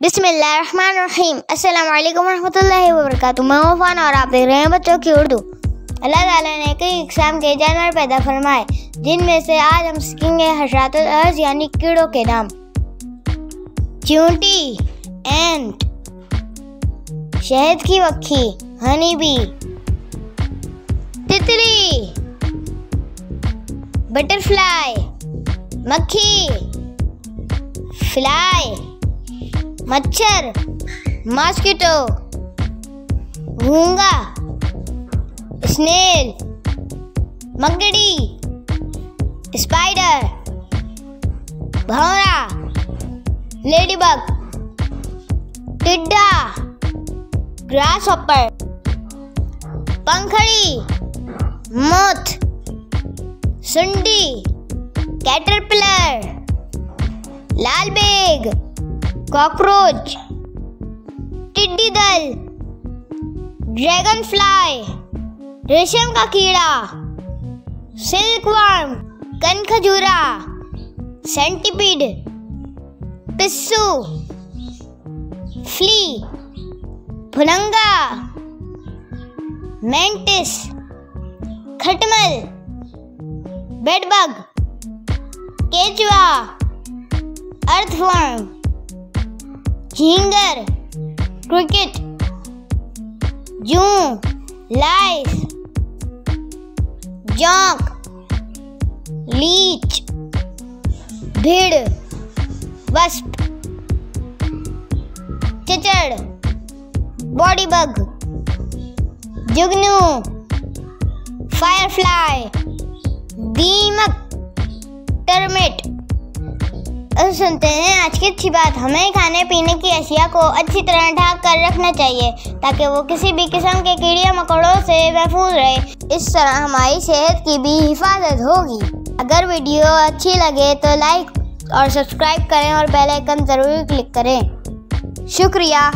बिस्मिल्लाहिर्रहमानिर्रहीम। अस्सलाम वालेकुम रहमतुल्लाहि व बरकातुहू। मैं वफ़ान और आप देख रहे हैं बच्चों की उर्दू। अल्लाह ताला ने कई इक़साम के जानवर पैदा फरमाए, जिनमें से आज हम सीखेंगे हशरातुल अर्ज़ यानी कीड़ों के नाम। चींटी, एंट, शहद की मक्खी, हनी बी, तितली, बटरफ्लाई, मक्खी, फ्लाई, मच्छर, मॉस्किटो, घोंघा, स्नेल, मकड़ी, स्पाइडर, भंवरा, लेडीबग, टिड्डा, ग्रासहॉपर, पंखड़ी, मोथ, सुंडी, कैटरपिलर, लाल बेग, कॉकरोच, टिड्डी दल, ड्रैगन फ्लाई, रेशम का कीड़ा, सिल्कवर्म, कनखजूरा, सेंटीपीड, पिस्सू, फ्ली, फुलंगा, मेंटिस, खटमल, बेडबग, केचुआ, अर्थवर्म, झींगर, क्रिकेट, जूं, लाइस, जोंक, लीच, भीड़, वस्प, चिचड़, बॉडीबग, जुगनू, फायरफ्लाई, दीमक, टर्मिट। सुनते हैं आज की अच्छी बात। हमें खाने पीने की अशिया को अच्छी तरह ढक कर रखना चाहिए ताकि वो किसी भी किस्म के कीड़े मकोड़ों से महफूज रहे। इस तरह हमारी सेहत की भी हिफाजत होगी। अगर वीडियो अच्छी लगे तो लाइक और सब्सक्राइब करें और बेल आइकन ज़रूर क्लिक करें। शुक्रिया।